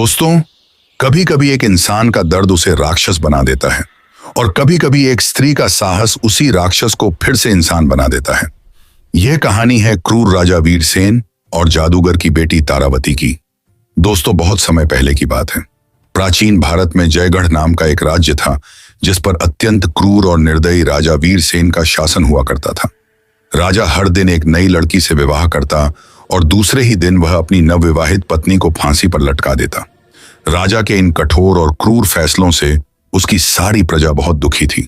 दोस्तों, कभी कभी एक इंसान का दर्द उसे राक्षस बना देता है और कभी कभी एक स्त्री का साहस उसी राक्षस को फिर से इंसान बना देता है। यह कहानी है क्रूर राजा वीरसेन और जादूगर की बेटी तारावती की। दोस्तों, बहुत समय पहले की बात है। प्राचीन भारत में जयगढ़ नाम का एक राज्य था जिस पर अत्यंत क्रूर और निर्दयी राजा वीरसेन का शासन हुआ करता था। राजा हर दिन एक नई लड़की से विवाह करता और दूसरे ही दिन वह अपनी नवविवाहित पत्नी को फांसी पर लटका देता। राजा के इन कठोर और क्रूर फैसलों से उसकी सारी प्रजा बहुत दुखी थी।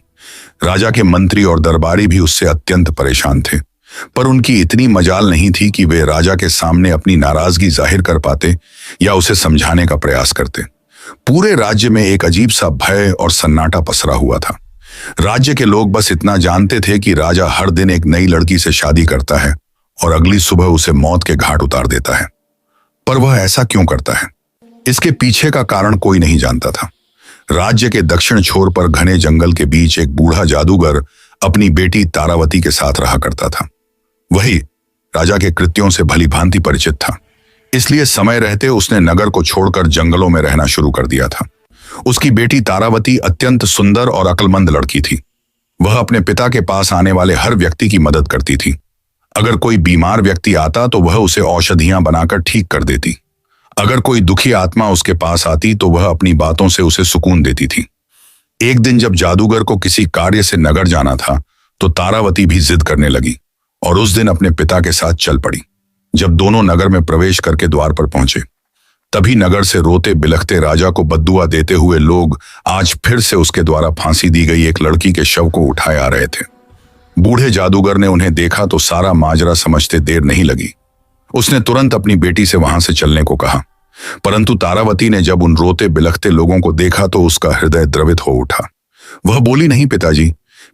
राजा के मंत्री और दरबारी भी उससे अत्यंत परेशान थे, पर उनकी इतनी मजाल नहीं थी कि वे राजा के सामने अपनी नाराजगी जाहिर कर पाते या उसे समझाने का प्रयास करते। पूरे राज्य में एक अजीब सा भय और सन्नाटा पसरा हुआ था। राज्य के लोग बस इतना जानते थे कि राजा हर दिन एक नई लड़की से शादी करता है और अगली सुबह उसे मौत के घाट उतार देता है। पर वह ऐसा क्यों करता है, इसके पीछे का कारण कोई नहीं जानता था। राज्य के दक्षिण छोर पर घने जंगल के बीच एक बूढ़ा जादूगर अपनी बेटी तारावती के साथ रहा करता था। वही राजा के कृत्यों से भली भांति परिचित था, इसलिए समय रहते उसने नगर को छोड़कर जंगलों में रहना शुरू कर दिया था। उसकी बेटी तारावती अत्यंत सुंदर और अक्लमंद लड़की थी। वह अपने पिता के पास आने वाले हर व्यक्ति की मदद करती थी। अगर कोई बीमार व्यक्ति आता तो वह उसे औषधियां बनाकर ठीक कर देती। अगर कोई दुखी आत्मा उसके पास आती तो वह अपनी बातों से उसे सुकून देती थी। एक दिन जब जादूगर को किसी कार्य से नगर जाना था तो तारावती भी जिद करने लगी और उस दिन अपने पिता के साथ चल पड़ी। जब दोनों नगर में प्रवेश करके द्वार पर पहुंचे, तभी नगर से रोते बिलखते राजा को बद्दुआ देते हुए लोग आज फिर से उसके द्वारा फांसी दी गई एक लड़की के शव को उठाए आ रहे थे। बूढ़े जादूगर ने उन्हें देखा तो सारा माजरा समझते देर नहीं लगी। उसने तुरंत अपनी बेटी से वहां से चलने को कहा, परंतु तारावती ने जब उन रोते बिलखते लोगों को देखा तो उसका हृदय द्रवित हो उठा। वह बोली, नहीं पिताजी,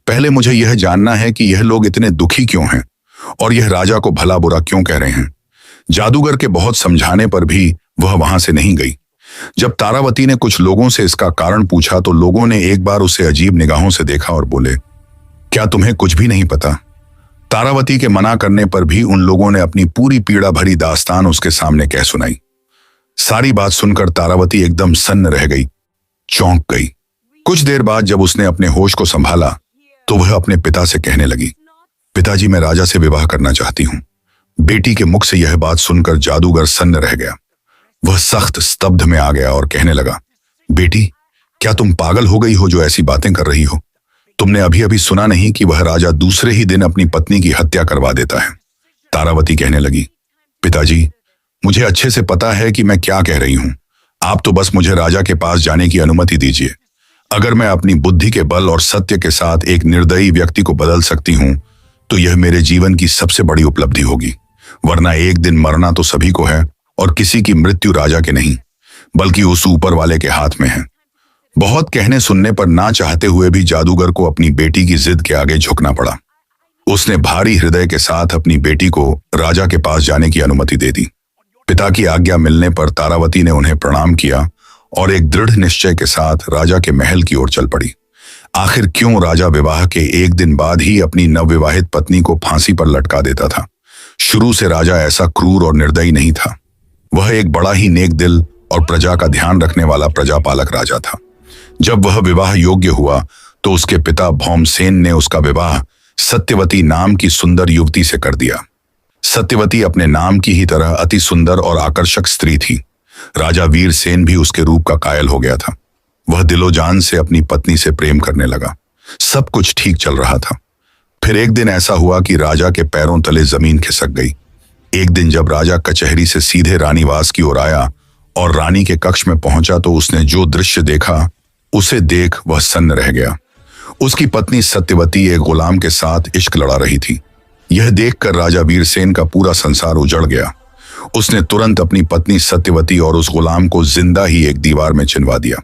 पहले मुझे यह जानना है कि यह लोग इतने दुखी क्यों हैं और यह राजा को भला बुरा क्यों कह रहे हैं। जादूगर के बहुत समझाने पर भी वह वहां से नहीं गई। जब तारावती ने कुछ लोगों से इसका कारण पूछा तो लोगों ने एक बार उसे अजीब निगाहों से देखा और बोले, क्या तुम्हें कुछ भी नहीं पता? तारावती के मना करने पर भी उन लोगों ने अपनी पूरी पीड़ा भरी दास्तान उसके सामने कह सुनाई। सारी बात सुनकर तारावती एकदम सन्न रह गई, चौंक गई। कुछ देर बाद जब उसने अपने होश को संभाला तो वह अपने पिता से कहने लगी, पिताजी, मैं राजा से विवाह करना चाहती हूं। बेटी के मुख से यह बात सुनकर जादूगर सन्न रह गया। वह सख्त स्तब्ध में आ गया और कहने लगा, बेटी, क्या तुम पागल हो गई हो जो ऐसी बातें कर रही हो? तुमने अभी अभी सुना नहीं कि वह राजा दूसरे ही दिन अपनी पत्नी की हत्या करवा देता है? तारावती कहने लगी, पिताजी, मुझे अच्छे से पता है कि मैं क्या कह रही हूं। आप तो बस मुझे राजा के पास जाने की अनुमति दीजिए। अगर मैं अपनी बुद्धि के बल और सत्य के साथ एक निर्दयी व्यक्ति को बदल सकती हूं तो यह मेरे जीवन की सबसे बड़ी उपलब्धि होगी। वरना एक दिन मरना तो सभी को है और किसी की मृत्यु राजा के नहीं बल्कि उस ऊपर वाले के हाथ में है। बहुत कहने सुनने पर ना चाहते हुए भी जादूगर को अपनी बेटी की जिद के आगे झुकना पड़ा। उसने भारी हृदय के साथ अपनी बेटी को राजा के पास जाने की अनुमति दे दी। पिता की आज्ञा मिलने पर तारावती ने उन्हें प्रणाम किया और एक दृढ़ निश्चय के साथ राजा के महल की ओर चल पड़ी। आखिर क्यों राजा विवाह के एक दिन बाद ही अपनी नवविवाहित पत्नी को फांसी पर लटका देता था? शुरू से राजा ऐसा क्रूर और निर्दयी नहीं था। वह एक बड़ा ही नेक दिल और प्रजा का ध्यान रखने वाला प्रजापालक राजा था। जब वह विवाह योग्य हुआ तो उसके पिता भौमसेन ने उसका विवाह सत्यवती नाम की सुंदर युवती से कर दिया। सत्यवती अपने नाम की ही तरह अति सुंदर और आकर्षक स्त्री थी। राजा वीरसेन भी उसके रूप का कायल हो गया था। वह दिलो जान से अपनी पत्नी से प्रेम करने लगा। सब कुछ ठीक चल रहा था। फिर एक दिन ऐसा हुआ कि राजा के पैरों तले जमीन खिसक गई। एक दिन जब राजा कचहरी से सीधे रानीवास की ओर आया और रानी के कक्ष में पहुंचा तो उसने जो दृश्य देखा उसे देख वह सन्न रह गया। उसकी पत्नी सत्यवती एक गुलाम के साथ इश्क लड़ा रही थी। यह देखकर राजा वीरसेन का पूरा संसार उजड़ गया। उसने तुरंत अपनी पत्नी सत्यवती और उस गुलाम को जिंदा ही एक दीवार में चिनवा दिया।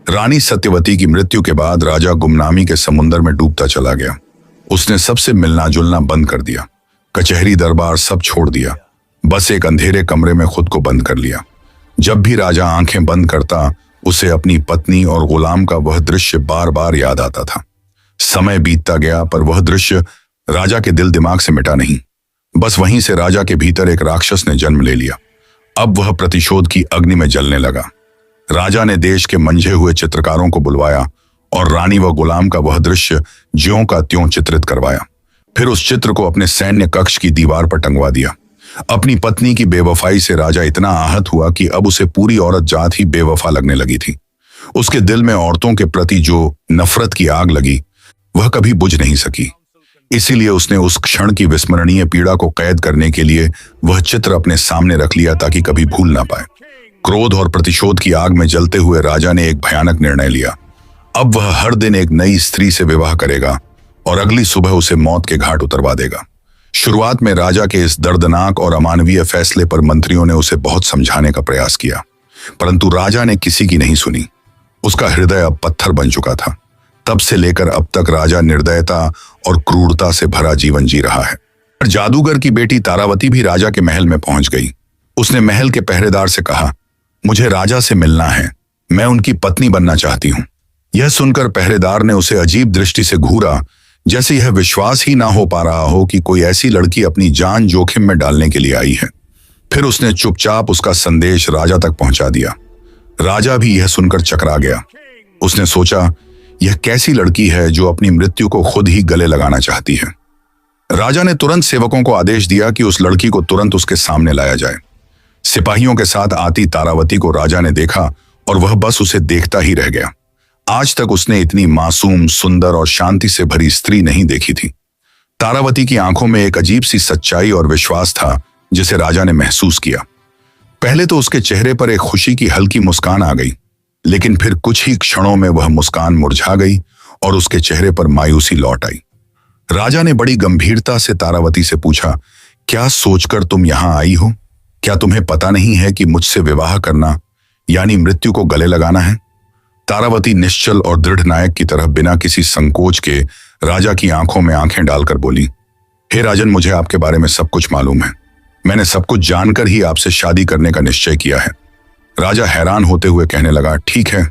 रानी सत्यवती की मृत्यु के बाद राजा गुमनामी के समुद्र में डूबता चला गया। उसने सबसे मिलना जुलना बंद कर दिया। कचहरी दरबार सब छोड़ दिया। बस एक अंधेरे कमरे में खुद को बंद कर लिया। जब भी राजा आंखें बंद करता उसे अपनी पत्नी और गुलाम का वह दृश्य बार बार याद आता था। समय बीतता गया पर वह दृश्य राजा के दिल दिमाग से मिटा नहीं। बस वहीं से राजा के भीतर एक राक्षस ने जन्म ले लिया। अब वह प्रतिशोध की अग्नि में जलने लगा। राजा ने देश के मंझे हुए चित्रकारों को बुलवाया और रानी व गुलाम का वह दृश्य ज्यों का त्यों चित्रित करवाया। फिर उस चित्र को अपने सैन्य कक्ष की दीवार पर टंगवा दिया। अपनी पत्नी की बेवफाई से राजा इतना आहत हुआ कि अब उसे पूरी औरत जात ही बेवफा लगने लगी थी। उसके दिल में औरतों के प्रति जो नफरत की आग लगी वह कभी बुझ नहीं सकी। इसीलिए उसने उस क्षण की विस्मरणीय पीड़ा को कैद करने के लिए वह चित्र अपने सामने रख लिया ताकि कभी भूल ना पाए। क्रोध और प्रतिशोध की आग में जलते हुए राजा ने एक भयानक निर्णय लिया। अब वह हर दिन एक नई स्त्री से विवाह करेगा और अगली सुबह उसे मौत के घाट उतरवा देगा। शुरुआत में राजा के इस दर्दनाक और अमानवीय फैसले पर मंत्रियों ने उसे बहुत समझाने का प्रयास किया, परंतु राजा ने किसी की नहीं सुनी। उसका हृदय अब पत्थर बन चुका था। तब से लेकर अब तक राजा निर्दयता और क्रूरता से भरा जीवन जी रहा है। जादूगर की बेटी तारावती भी राजा के महल में पहुंच गई। उसने महल के पहरेदार से कहा, मुझे राजा से मिलना है, मैं उनकी पत्नी बनना चाहती हूं। यह सुनकर पहरेदार ने उसे अजीब दृष्टि से घूरा, जैसे यह विश्वास ही ना हो पा रहा हो कि कोई ऐसी लड़की अपनी जान जोखिम में डालने के लिए आई है। फिर उसने चुपचाप उसका संदेश राजा तक पहुंचा दिया। राजा भी यह सुनकर चकरा गया। उसने सोचा, यह कैसी लड़की है जो अपनी मृत्यु को खुद ही गले लगाना चाहती है। राजा ने तुरंत सेवकों को आदेश दिया कि उस लड़की को तुरंत उसके सामने लाया जाए। सिपाहियों के साथ आती तारावती को राजा ने देखा और वह बस उसे देखता ही रह गया। आज तक उसने इतनी मासूम, सुंदर और शांति से भरी स्त्री नहीं देखी थी। तारावती की आंखों में एक अजीब सी सच्चाई और विश्वास था जिसे राजा ने महसूस किया। पहले तो उसके चेहरे पर एक खुशी की हल्की मुस्कान आ गई, लेकिन फिर कुछ ही क्षणों में वह मुस्कान मुरझा गई और उसके चेहरे पर मायूसी लौट आई। राजा ने बड़ी गंभीरता से तारावती से पूछा, क्या सोचकर तुम यहां आई हो? क्या तुम्हें पता नहीं है कि मुझसे विवाह करना यानी मृत्यु को गले लगाना है? तारावती निश्चल और दृढ़ नायक की तरह बिना किसी संकोच के राजा की आंखों में आंखें डालकर बोली, हे राजन, मुझे आपके बारे में सब कुछ मालूम है। मैंने सब कुछ जानकर ही आपसे शादी करने का निश्चय किया है। राजा हैरान होते हुए कहने लगा, ठीक है,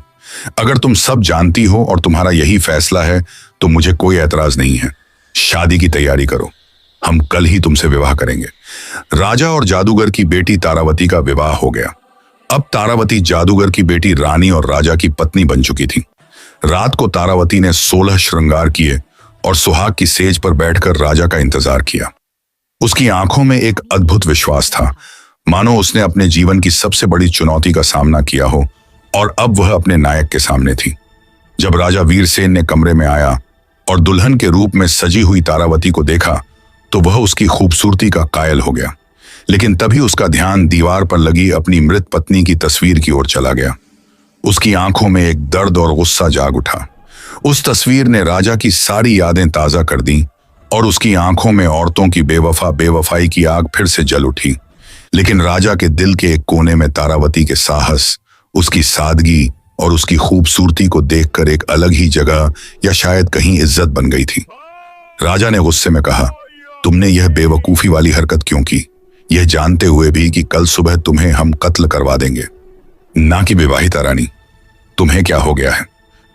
अगर तुम सब जानती हो और तुम्हारा यही फैसला है तो मुझे कोई एतराज नहीं है। शादी की तैयारी करो, हम कल ही तुमसे विवाह करेंगे। राजा और जादूगर की बेटी तारावती का विवाह हो गया। अब तारावती जादूगर की बेटी रानी और राजा की पत्नी बन चुकी थी। रात को तारावती ने 16 श्रृंगार किए और सुहाग की सेज पर बैठकर राजा का इंतजार किया। उसकी आंखों में एक अद्भुत विश्वास था, मानो उसने अपने जीवन की सबसे बड़ी चुनौती का सामना किया हो और अब वह अपने नायक के सामने थी। जब राजा वीरसेन ने कमरे में आया और दुल्हन के रूप में सजी हुई तारावती को देखा तो वह उसकी खूबसूरती का कायल हो गया, लेकिन तभी उसका ध्यान दीवार पर लगी अपनी मृत पत्नी की तस्वीर की ओर चला गया। उसकी आंखों में एक दर्द और गुस्सा जाग उठा। उस तस्वीर ने राजा की सारी यादें ताजा कर दी और उसकी आंखों में औरतों की बेवफाई की आग फिर से जल उठी। लेकिन राजा के दिल के एक कोने में तारावती के साहस, उसकी सादगी और उसकी खूबसूरती को देखकर एक अलग ही जगह या शायद कहीं इज्जत बन गई थी। राजा ने गुस्से में कहा, तुमने यह बेवकूफी वाली हरकत क्यों की, यह जानते हुए भी कि कल सुबह तुम्हें हम कत्ल करवा देंगे? ना कि विवाहिता रानी, तुम्हें क्या हो गया है?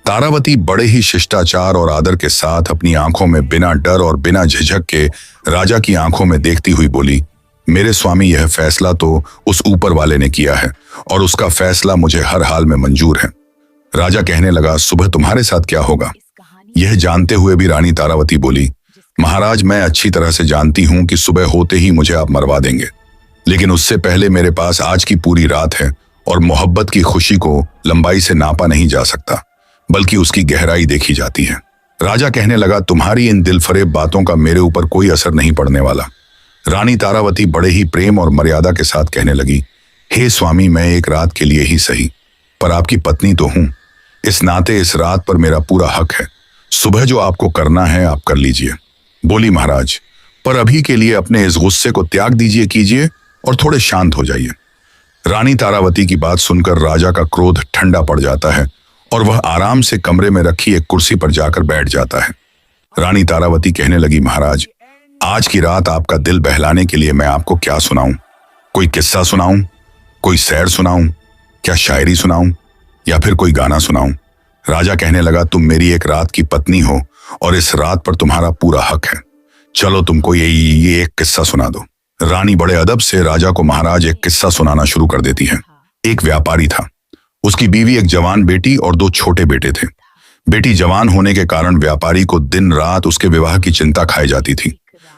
तारावती बड़े ही शिष्टाचार और आदर के साथ अपनी आंखों में बिना डर और बिना झिझक के राजा की आंखों में देखती हुई बोली, मेरे स्वामी, यह फैसला तो उस ऊपर वाले ने किया है और उसका फैसला मुझे हर हाल में मंजूर है। राजा कहने लगा, सुबह तुम्हारे साथ क्या होगा? यह जानते हुए भी रानी तारावती बोली, महाराज, मैं अच्छी तरह से जानती हूं कि सुबह होते ही मुझे आप मरवा देंगे, लेकिन उससे पहले मेरे पास आज की पूरी रात है और मोहब्बत की खुशी को लंबाई से नापा नहीं जा सकता, बल्कि उसकी गहराई देखी जाती है। राजा कहने लगा, तुम्हारी इन दिलफरेब बातों का मेरे ऊपर कोई असर नहीं पड़ने वाला। रानी तारावती बड़े ही प्रेम और मर्यादा के साथ कहने लगी, हे स्वामी, मैं एक रात के लिए ही सही, पर आपकी पत्नी तो हूं। इस नाते इस रात पर मेरा पूरा हक है। सुबह जो आपको करना है आप कर लीजिए। बोली, महाराज, पर अभी के लिए अपने इस गुस्से को त्याग दीजिए कीजिए और थोड़े शांत हो जाइए। रानी तारावती की बात सुनकर राजा का क्रोध ठंडा पड़ जाता है और वह आराम से कमरे में रखी एक कुर्सी पर जाकर बैठ जाता है। रानी तारावती कहने लगी, महाराज, आज की रात आपका दिल बहलाने के लिए मैं आपको क्या सुनाऊं? कोई किस्सा सुनाऊं? कोई सैर सुनाऊं? क्या शायरी सुनाऊं? या फिर कोई गाना सुनाऊं? राजा कहने लगा, तुम मेरी एक रात की पत्नी हो और इस रात पर तुम्हारा पूरा हक है। चलो तुमको ये एक किस्सा सुना दो। रानी बड़े अदब से राजा को महाराज एक किस्सा सुनाना शुरू कर देती है। एक व्यापारी था। उसकी बीवी, एक जवान बेटी और 2 छोटे बेटे थे। बेटी जवान होने के कारण व्यापारी को दिन रात उसके विवाह की चिंता खाई जाती थी।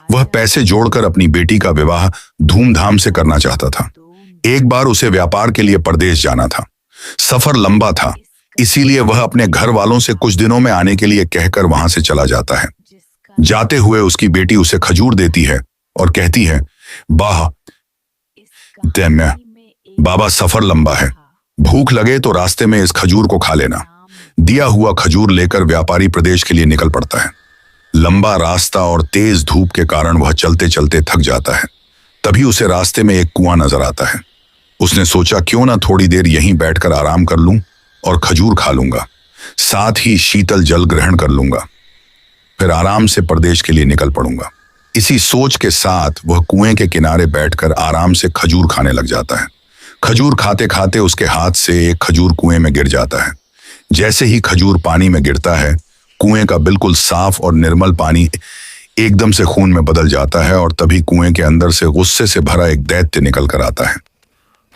वह पैसे जोड़कर अपनी बेटी का विवाह धूमधाम से करना चाहता था। एक बार उसे व्यापार के लिए परदेश जाना था। सफर लंबा था, इसीलिए वह अपने घर वालों से कुछ दिनों में आने के लिए कहकर वहां से चला जाता है। जाते हुए उसकी बेटी उसे खजूर देती है और कहती है, बाबा, सफर लंबा है, भूख लगे तो रास्ते में इस खजूर को खा लेना। दिया हुआ खजूर लेकर व्यापारी प्रदेश के लिए निकल पड़ता है। लंबा रास्ता और तेज धूप के कारण वह चलते चलते थक जाता है। तभी उसे रास्ते में एक कुआं नजर आता है। उसने सोचा, क्यों ना थोड़ी देर यहीं बैठकर आराम कर लूं और खजूर खा लूंगा, साथ ही शीतल जल ग्रहण कर लूंगा, फिर आराम से प्रदेश के लिए निकल पड़ूंगा। इसी सोच के साथ वह कुएं के किनारे बैठकर आराम से खजूर खाने लग जाता है। खजूर खाते खाते उसके हाथ से एक खजूर कुएं में गिर जाता है। जैसे ही खजूर पानी में गिरता है, कुएं का बिल्कुल साफ और निर्मल पानी एकदम से खून में बदल जाता है और तभी कुएं के अंदर से गुस्से से भरा एक दैत्य निकल कर आता है।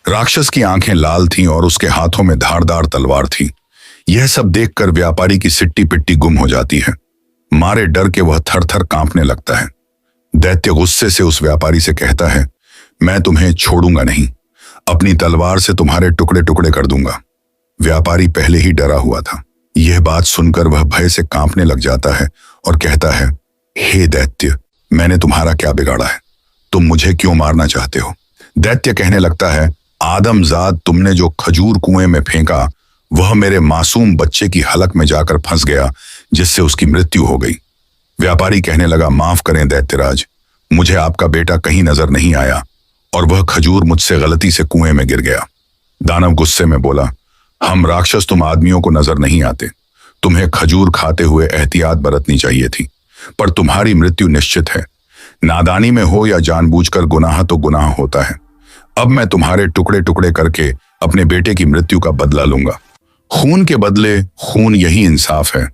राक्षस की आंखें लाल थीं और उसके हाथों में धारदार तलवार थी। यह सब देखकर व्यापारी की सिट्टी पिट्टी गुम हो जाती है। मारे डर के वह थर थर कांपने लगता है। दैत्य गुस्से से उस व्यापारी से कहता है, मैं तुम्हें छोड़ूंगा नहीं, अपनी तलवार से तुम्हारे टुकड़े टुकड़े कर दूंगा। व्यापारी पहले ही डरा हुआ था। यह बात सुनकर वह भय से कांपने लग जाता है और कहता है, हे दैत्य, मैंने तुम्हारा क्या बिगाड़ा है? तुम मुझे क्यों मारना चाहते हो? दैत्य कहने लगता है, आदमजाद, तुमने जो खजूर कुएं में फेंका वह मेरे मासूम बच्चे की हलक में जाकर फंस गया, जिससे उसकी मृत्यु हो गई। व्यापारी कहने लगा, माफ करें दैत्यराज, मुझे आपका बेटा कहीं नजर नहीं आया और वह खजूर मुझसे गलती से कुएं में गिर गया। दानव गुस्से में बोला, हम राक्षस तुम आदमियों को नजर नहीं आते, तुम्हें खजूर खाते हुए एहतियात बरतनी चाहिए थी, पर तुम्हारी मृत्यु निश्चित है। नादानी में हो या जानबूझकर, गुनाह तो गुनाह होता है। अब मैं तुम्हारे टुकड़े टुकड़े करके अपने बेटे की मृत्यु का बदला लूंगा। खून के बदले खून, यही इंसाफ है।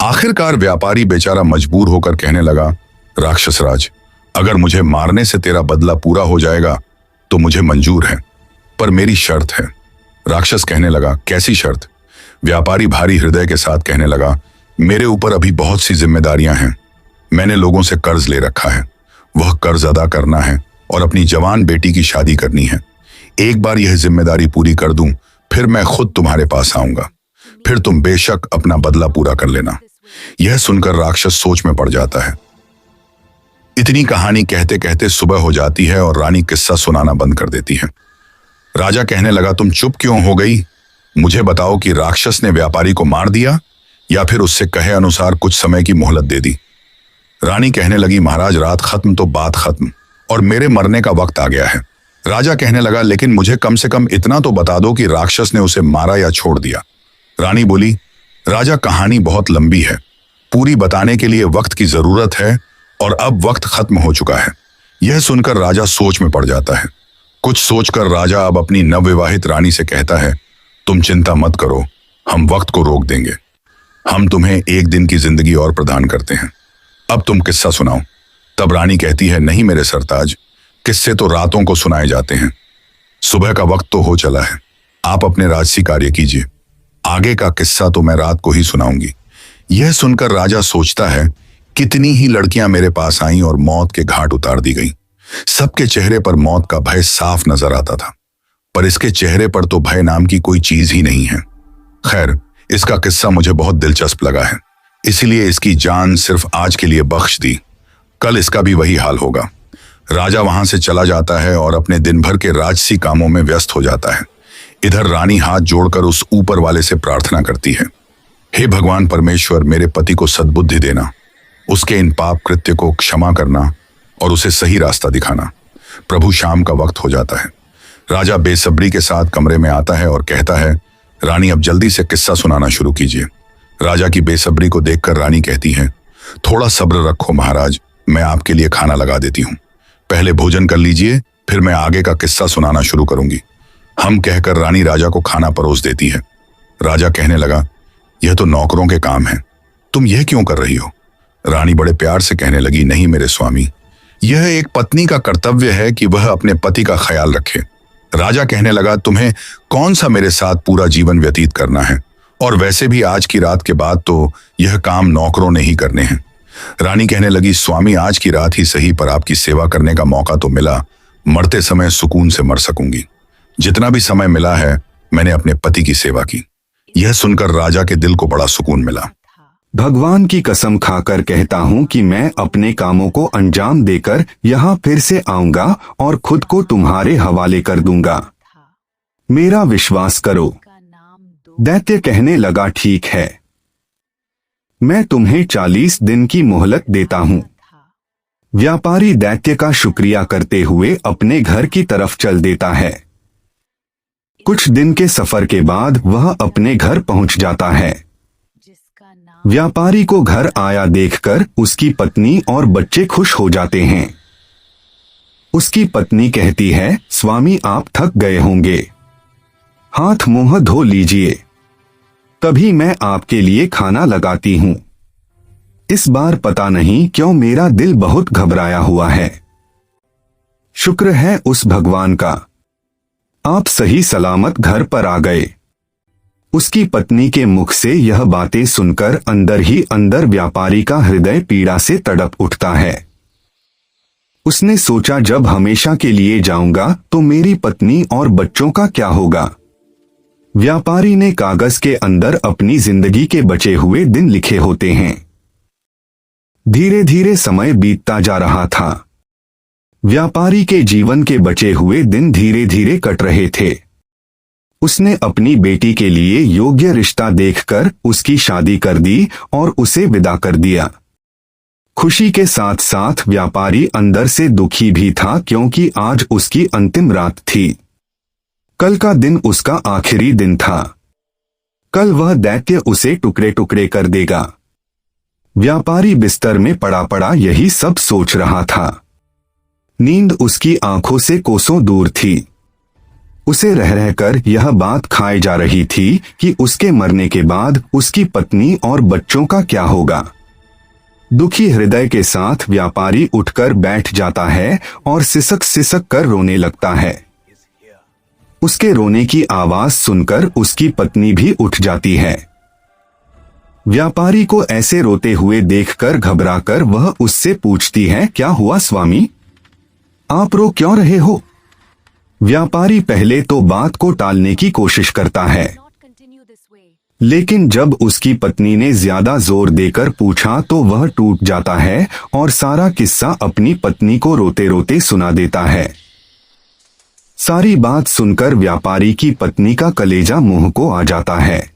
आखिरकार व्यापारी बेचारा मजबूर होकर कहने लगा, राक्षस राज, अगर मुझे मारने से तेरा बदला पूरा हो जाएगा तो मुझे मंजूर है, पर मेरी शर्त है। राक्षस कहने लगा, कैसी शर्त? व्यापारी भारी हृदय के साथ कहने लगा, मेरे ऊपर अभी बहुत सी जिम्मेदारियां हैं। मैंने लोगों से कर्ज ले रखा है, वह कर्ज अदा करना है और अपनी जवान बेटी की शादी करनी है। एक बार यह जिम्मेदारी पूरी कर दूं, फिर मैं खुद तुम्हारे पास आऊंगा, फिर तुम बेशक अपना बदला पूरा कर लेना। यह सुनकर राक्षस सोच में पड़ जाता है। इतनी कहानी कहते कहते सुबह हो जाती है और रानी किस्सा सुनाना बंद कर देती है। राजा कहने लगा, तुम चुप क्यों हो गई? मुझे बताओ कि राक्षस ने व्यापारी को मार दिया या फिर उससे कहे अनुसार कुछ समय की मोहलत दे दी? रानी कहने लगी, महाराज, रात खत्म तो बात खत्म और मेरे मरने का वक्त आ गया है। राजा कहने लगा, लेकिन मुझे कम से कम इतना तो बता दो कि राक्षस ने उसे मारा या छोड़ दिया। रानी बोली, राजा, कहानी बहुत लंबी है, पूरी बताने के लिए वक्त की जरूरत है और अब वक्त खत्म हो चुका है। यह सुनकर राजा सोच में पड़ जाता है। कुछ सोचकर राजा अब अपनी नवविवाहित रानी से कहता है, तुम चिंता मत करो, हम वक्त को रोक देंगे। हम तुम्हें एक दिन की जिंदगी और प्रदान करते हैं। अब तुम किस्सा सुनाओ। तब रानी कहती है, नहीं मेरे सरताज, किस्से तो रातों को सुनाए जाते हैं। सुबह का वक्त तो हो चला है, आप अपने राजसी कार्य कीजिए। आगे का किस्सा तो मैं रात को ही सुनाऊंगी। यह सुनकर राजा सोचता है, कितनी ही लड़कियां मेरे पास आईं और मौत के घाट उतार दी गईं। सबके चेहरे पर मौत का भय साफ नजर आता था, पर इसके चेहरे पर तो भय नाम की कोई चीज ही नहीं है। खैर, इसका किस्सा मुझे बहुत दिलचस्प लगा है, इसीलिए इसकी जान सिर्फ आज के लिए बख्श दी, कल इसका भी वही हाल होगा। राजा वहां से चला जाता है और अपने दिन भर के राजसी कामों में व्यस्त हो जाता है। इधर रानी हाथ जोड़कर उस ऊपर वाले से प्रार्थना करती है, हे भगवान परमेश्वर, मेरे पति को सद्बुद्धि देना, उसके इन पाप कृत्य को क्षमा करना और उसे सही रास्ता दिखाना। प्रभु, शाम का वक्त हो जाता है। राजा बेसब्री के साथ कमरे में आता है और कहता है, रानी, अब जल्दी से किस्सा सुनाना शुरू कीजिए। राजा की बेसब्री को देखकर रानी कहती है, थोड़ा सब्र रखो महाराज, मैं आपके लिए खाना लगा देती हूँ। पहले भोजन कर लीजिए, फिर मैं आगे का किस्सा सुनाना शुरू करूंगी। हम कहकर रानी राजा को खाना परोस देती है। राजा कहने लगा, यह तो नौकरों के काम है, तुम यह क्यों कर रही हो? रानी बड़े प्यार से कहने लगी, नहीं मेरे स्वामी, यह एक पत्नी का कर्तव्य है कि वह अपने पति का ख्याल रखे। राजा कहने लगा, तुम्हें कौन सा मेरे साथ पूरा जीवन व्यतीत करना है, और वैसे भी आज की रात के बाद तो यह काम नौकरों ने ही करने हैं। रानी कहने लगी, स्वामी आज की रात ही सही, पर आपकी सेवा करने का मौका तो मिला, मरते समय सुकून से मर सकूंगी। जितना भी समय मिला है मैंने अपने पति की सेवा की। यह सुनकर राजा के दिल को बड़ा सुकून मिला। भगवान की कसम खाकर कहता हूँ कि मैं अपने कामों को अंजाम देकर यहाँ फिर से आऊंगा और खुद को तुम्हारे हवाले कर दूंगा। मेरा विश्वास करो। दैत्य कहने लगा, ठीक है, मैं तुम्हें 40 दिन की मोहलत देता हूँ। व्यापारी दैत्य का शुक्रिया करते हुए अपने घर की तरफ चल देता है। कुछ दिन के सफर के बाद वह अपने घर पहुंच जाता है। व्यापारी को घर आया देखकर उसकी पत्नी और बच्चे खुश हो जाते हैं। उसकी पत्नी कहती है, स्वामी आप थक गए होंगे, हाथ मुंह धो लीजिए, तभी मैं आपके लिए खाना लगाती हूँ। इस बार पता नहीं क्यों मेरा दिल बहुत घबराया हुआ है। शुक्र है उस भगवान का, आप सही सलामत घर पर आ गए। उसकी पत्नी के मुख से यह बातें सुनकर अंदर ही अंदर व्यापारी का हृदय पीड़ा से तड़प उठता है। उसने सोचा, जब हमेशा के लिए जाऊंगा तो मेरी पत्नी और बच्चों का क्या होगा। व्यापारी ने कागज के अंदर अपनी जिंदगी के बचे हुए दिन लिखे होते हैं। धीरे धीरे समय बीतता जा रहा था। व्यापारी के जीवन के बचे हुए दिन धीरे धीरे कट रहे थे। उसने अपनी बेटी के लिए योग्य रिश्ता देखकर उसकी शादी कर दी और उसे विदा कर दिया। खुशी के साथ साथ व्यापारी अंदर से दुखी भी था, क्योंकि आज उसकी अंतिम रात थी। कल का दिन उसका आखिरी दिन था। कल वह दैत्य उसे टुकड़े टुकड़े कर देगा। व्यापारी बिस्तर में पड़ा पड़ा यही सब सोच रहा था। नींद उसकी आंखों से कोसों दूर थी। उसे रह रहकर यह बात खाए जा रही थी कि उसके मरने के बाद उसकी पत्नी और बच्चों का क्या होगा। दुखी हृदय के साथ व्यापारी उठकर बैठ जाता है और सिसक सिसक कर रोने लगता है। उसके रोने की आवाज सुनकर उसकी पत्नी भी उठ जाती है। व्यापारी को ऐसे रोते हुए देखकर घबराकर वह उससे पूछती है, क्या हुआ स्वामी, आप रो क्यों रहे हो। व्यापारी पहले तो बात को टालने की कोशिश करता है, लेकिन जब उसकी पत्नी ने ज्यादा जोर देकर पूछा तो वह टूट जाता है और सारा किस्सा अपनी पत्नी को रोते रोते सुना देता है। सारी बात सुनकर व्यापारी की पत्नी का कलेजा मुंह को आ जाता है।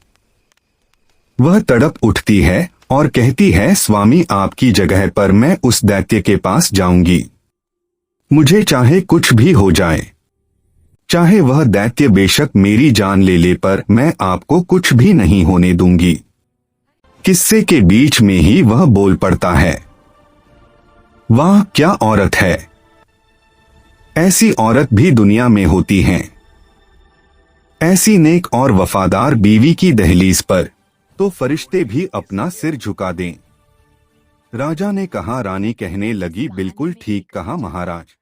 वह तड़प उठती है और कहती है, स्वामी आपकी जगह पर मैं उस दैत्य के पास जाऊंगी। मुझे चाहे कुछ भी हो जाए, चाहे वह दैत्य बेशक मेरी जान ले ले, पर मैं आपको कुछ भी नहीं होने दूंगी। किस्से के बीच में ही वह बोल पड़ता है, वाह क्या औरत है, ऐसी औरत भी दुनिया में होती हैं। ऐसी नेक और वफादार बीवी की दहलीज पर तो फरिश्ते भी अपना सिर झुका दें। राजा ने कहा। रानी कहने लगी, बिल्कुल ठीक कहा महाराज।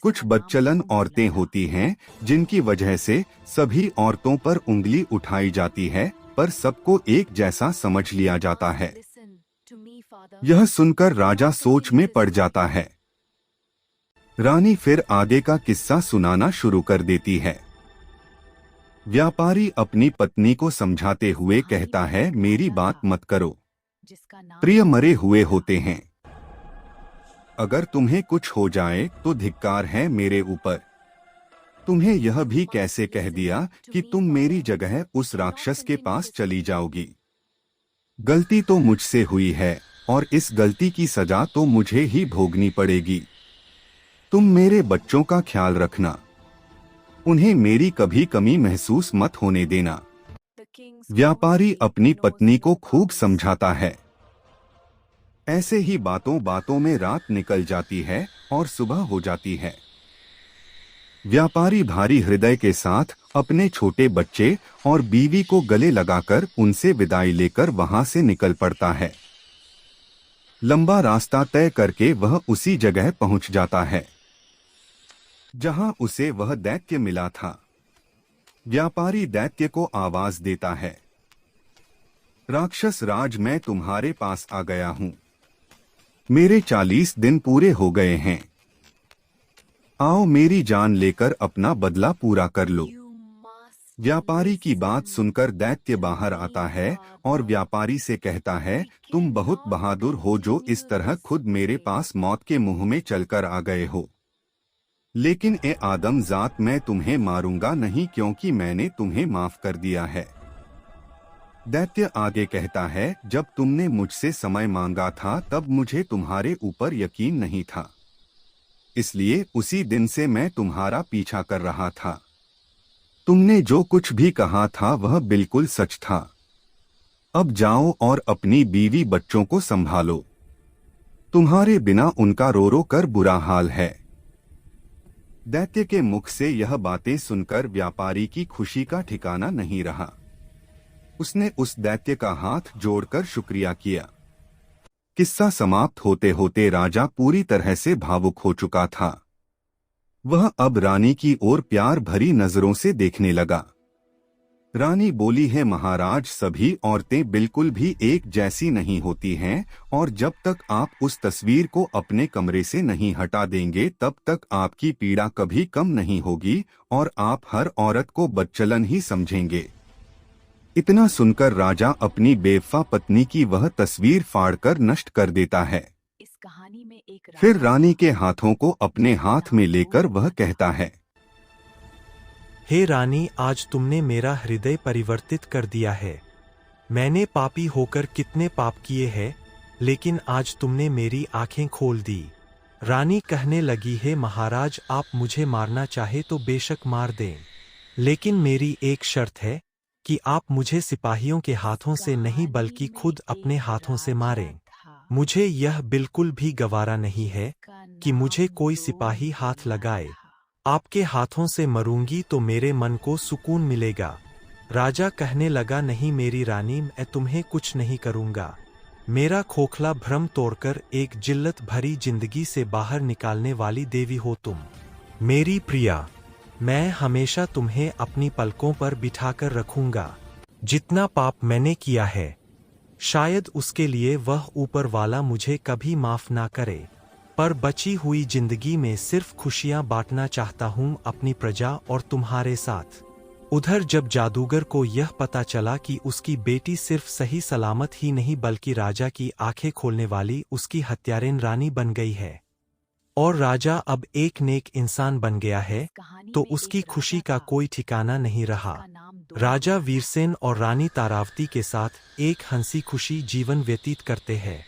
कुछ बदचलन औरतें होती हैं जिनकी वजह से सभी औरतों पर उंगली उठाई जाती है, पर सबको एक जैसा समझ लिया जाता है। यह सुनकर राजा सोच में पड़ जाता है। रानी फिर आगे का किस्सा सुनाना शुरू कर देती है। व्यापारी अपनी पत्नी को समझाते हुए कहता है, मेरी बात मत करो, प्रिय मरे हुए होते हैं। अगर तुम्हें कुछ हो जाए तो धिक्कार है मेरे ऊपर। तुम्हें यह भी कैसे कह दिया कि तुम मेरी जगह उस राक्षस के पास चली जाओगी। गलती तो मुझसे हुई है और इस गलती की सजा तो मुझे ही भोगनी पड़ेगी। तुम मेरे बच्चों का ख्याल रखना, उन्हें मेरी कभी कमी महसूस मत होने देना। व्यापारी अपनी पत्नी को खूब समझाता है। ऐसे ही बातों बातों में रात निकल जाती है और सुबह हो जाती है। व्यापारी भारी हृदय के साथ अपने छोटे बच्चे और बीवी को गले लगाकर उनसे विदाई लेकर वहां से निकल पड़ता है। लंबा रास्ता तय करके वह उसी जगह पहुंच जाता है। जहां उसे वह दैत्य मिला था। व्यापारी दैत्य को आवाज देता है, राक्षस राज, मैं तुम्हारे पास आ गया हूं। मेरे 40 दिन पूरे हो गए हैं। आओ मेरी जान लेकर अपना बदला पूरा कर लो। व्यापारी की बात सुनकर दैत्य बाहर आता है और व्यापारी से कहता है, तुम बहुत बहादुर हो जो इस तरह खुद मेरे पास मौत के मुंह में चलकर आ गए हो। लेकिन ए आदम जात, मैं तुम्हें मारूंगा नहीं, क्योंकि मैंने तुम्हें माफ कर दिया है। दैत्य आगे कहता है, जब तुमने मुझसे समय मांगा था तब मुझे तुम्हारे ऊपर यकीन नहीं था, इसलिए उसी दिन से मैं तुम्हारा पीछा कर रहा था। तुमने जो कुछ भी कहा था वह बिल्कुल सच था। अब जाओ और अपनी बीवी बच्चों को संभालो, तुम्हारे बिना उनका रो रो कर बुरा हाल है। दैत्य के मुख से यह बातें सुनकर व्यापारी की खुशी का ठिकाना नहीं रहा। उसने उस दैत्य का हाथ जोड़कर शुक्रिया किया। किस्सा समाप्त होते होते राजा पूरी तरह से भावुक हो चुका था। वह अब रानी की ओर प्यार भरी नजरों से देखने लगा। रानी बोली है, महाराज, सभी औरतें बिल्कुल भी एक जैसी नहीं होती हैं, और जब तक आप उस तस्वीर को अपने कमरे से नहीं हटा देंगे तब तक आपकी पीड़ा कभी कम नहीं होगी और आप हर औरत को बदचलन ही समझेंगे। इतना सुनकर राजा अपनी बेवफा पत्नी की वह तस्वीर फाड़कर नष्ट कर देता है। इस कहानी में एक फिर रानी के हाथों को अपने हाथ में लेकर वह कहता है, हे रानी, आज तुमने मेरा हृदय परिवर्तित कर दिया है। मैंने पापी होकर कितने पाप किए हैं, लेकिन आज तुमने मेरी आंखें खोल दी। रानी कहने लगी है, महाराज, आप मुझे मारना चाहे तो बेशक मार दें, लेकिन मेरी एक शर्त है कि आप मुझे सिपाहियों के हाथों से नहीं बल्कि खुद अपने हाथों से मारें। मुझे यह बिल्कुल भी गवारा नहीं है कि मुझे कोई सिपाही हाथ लगाए। आपके हाथों से मरूंगी तो मेरे मन को सुकून मिलेगा। राजा कहने लगा, नहीं मेरी रानी, मैं तुम्हें कुछ नहीं करूंगा। मेरा खोखला भ्रम तोड़कर एक जिल्लत भरी जिंदगी से बाहर निकालने वाली देवी हो तुम। मेरी प्रिया, मैं हमेशा तुम्हें अपनी पलकों पर बिठाकर रखूंगा। जितना पाप मैंने किया है, शायद उसके लिए वह ऊपर वाला मुझे कभी माफ ना करे, पर बची हुई जिंदगी में सिर्फ खुशियां बांटना चाहता हूं अपनी प्रजा और तुम्हारे साथ। उधर जब जादूगर को यह पता चला कि उसकी बेटी सिर्फ सही सलामत ही नहीं बल्कि राजा की आंखें खोलने वाली उसकी हत्यारेन रानी बन गई है और राजा अब एक नेक इंसान बन गया है, तो उसकी खुशी का कोई ठिकाना नहीं रहा। राजा वीरसेन और रानी तारावती के साथ एक हंसी खुशी जीवन व्यतीत करते हैं।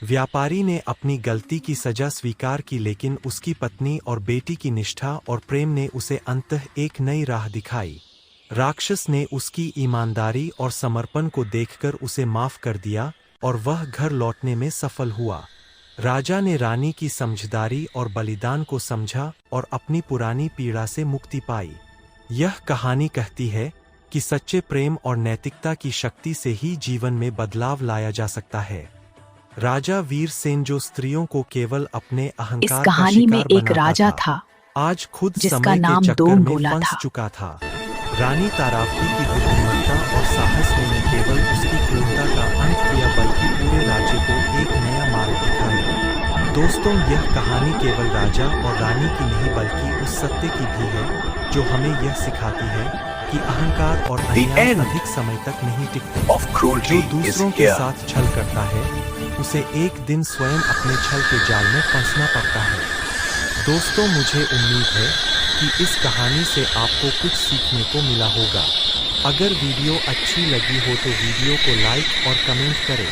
व्यापारी ने अपनी गलती की सजा स्वीकार की, लेकिन उसकी पत्नी और बेटी की निष्ठा और प्रेम ने उसे अंततः एक नई राह दिखाई। राक्षस ने उसकी ईमानदारी और समर्पण को देखकर उसे माफ कर दिया और वह घर लौटने में सफल हुआ। राजा ने रानी की समझदारी और बलिदान को समझा और अपनी पुरानी पीड़ा से मुक्ति पाई। यह कहानी कहती है कि सच्चे प्रेम और नैतिकता की शक्ति से ही जीवन में बदलाव लाया जा सकता है। राजा वीरसेन जो स्त्रियों को केवल अपने अहंकार इस का कहानी में शिकार एक बनाता राजा था आज खुद जिसका समय नाम के चक्कर दोम में भोला फंस था। चुका था। रानी तारावती की बुद्धिमत्ता और साहस ने न केवल उसकी क्रूरता का अंत किया बल्कि पूरे राज्य को एक नया मार्ग दिखाया। दोस्तों, यह कहानी केवल राजा और रानी की नहीं बल्कि उस सत्य की भी है जो हमें यह सिखाती है कि अहंकार और अन्याय अधिक समय तक नहीं टिकते। जो दूसरों के साथ छल करता है उसे एक दिन स्वयं अपने छल के जाल में फंसना पड़ता है। दोस्तों, मुझे उम्मीद है कि इस कहानी से आपको कुछ सीखने को मिला होगा। अगर वीडियो अच्छी लगी हो तो वीडियो को लाइक और कमेंट करें।